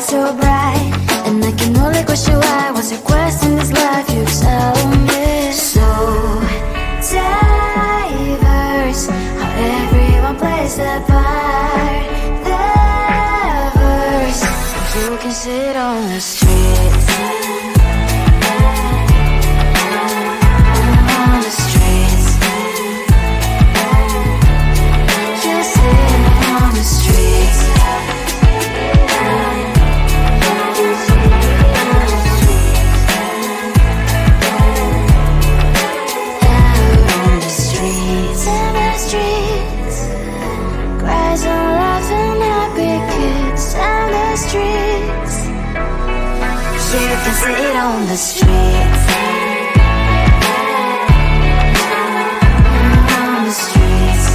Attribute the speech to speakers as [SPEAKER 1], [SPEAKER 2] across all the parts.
[SPEAKER 1] so bright, and I can only question why. What's your quest in this life? You tell me. So diverse, how everyone plays their part. Their verse, you can sit on the streets. On the streets, you sit on the streets. Sit on the streets. On the streets.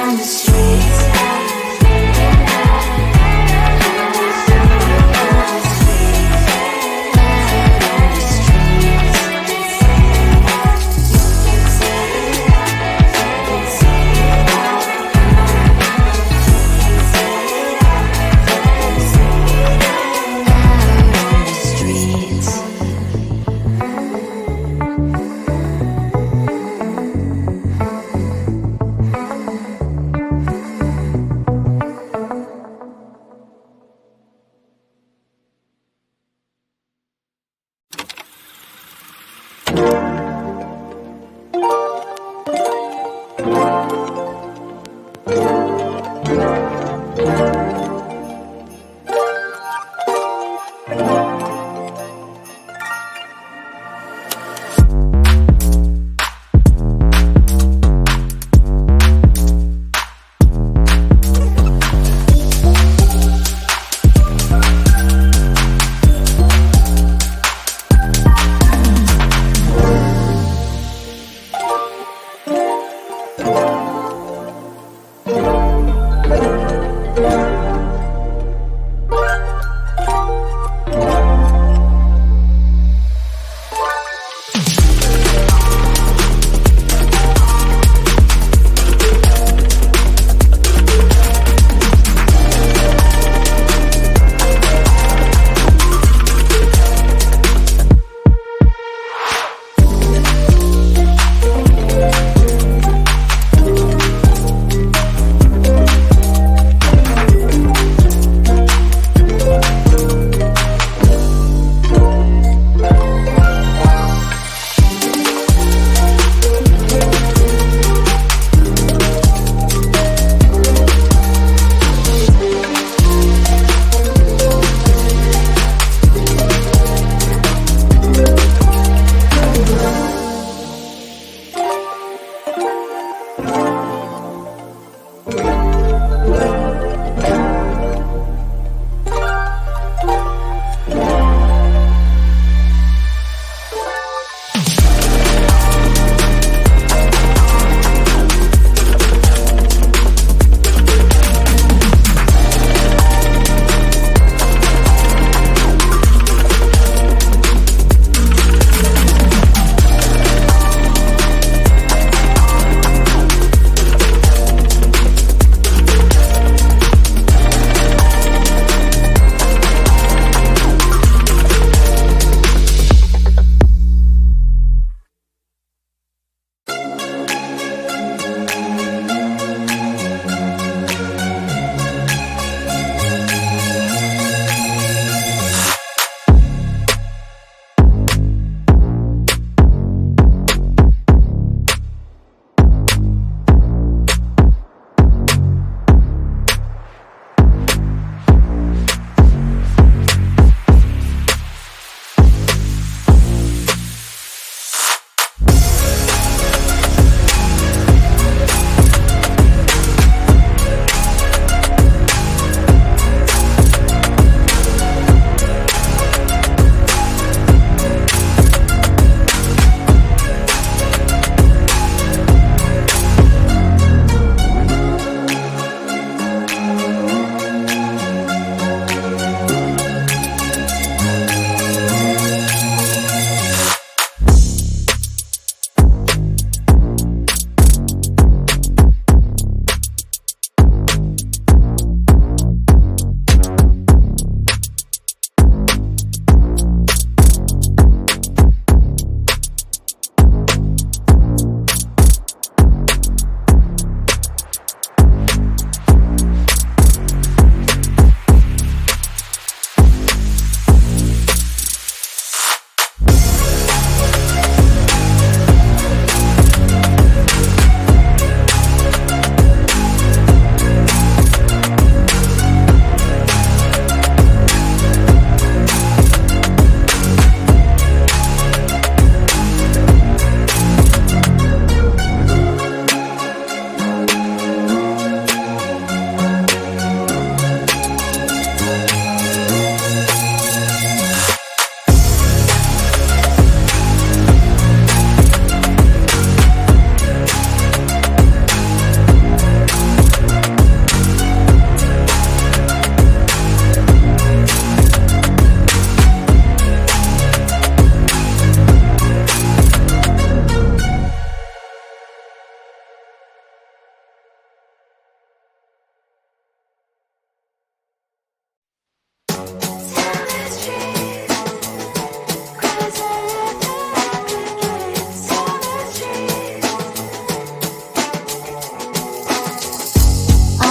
[SPEAKER 1] On the streets.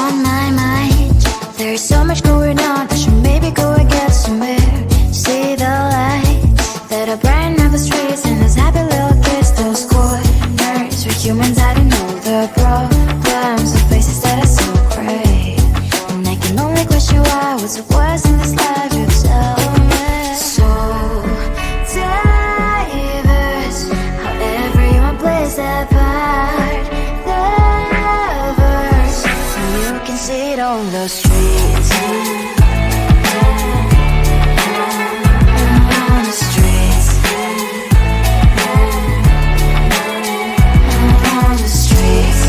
[SPEAKER 1] on my mind. There's so much going on, I should maybe go and get somewhere. See the lights that are brighten up the streets, and those happy little kids, those corners where humans I don't know the problems, the faces that are so great. And I can only question why, what's the worst in this life, you tell me. So diverse, how everyone plays their part. Lovers, you can see it on the streets. On the streets. On the streets.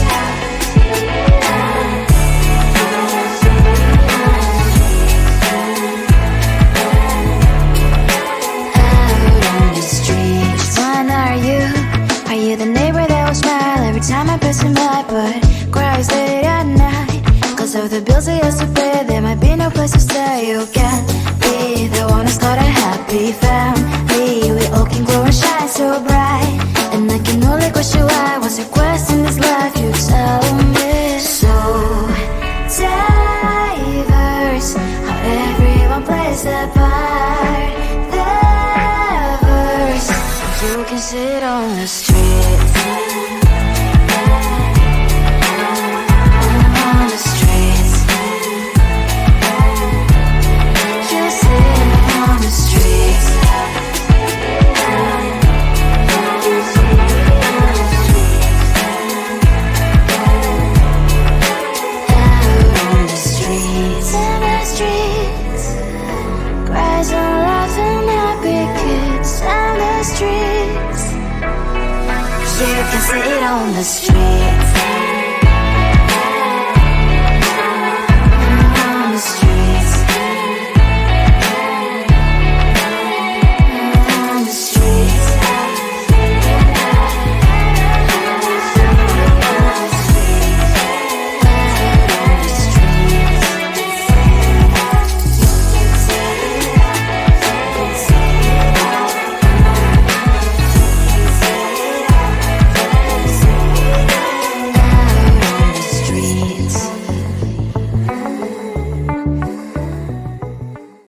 [SPEAKER 1] Are you the neighbor that will smile every time I pass him by, but cries late at night? Cause of the bills I used to pay, there might be no place to stay. You can be the one to start a happy family. We all can grow and shine so bright. And I can only question why, what's your quest in this life, you tell me. So diverse, how everyone plays their part. Lovers, you can sit on the streets. On the streets. You sit on the streets. Out on the streets. In the streets. Cries and laughing happy kids. On the streets. You can sit on the streets.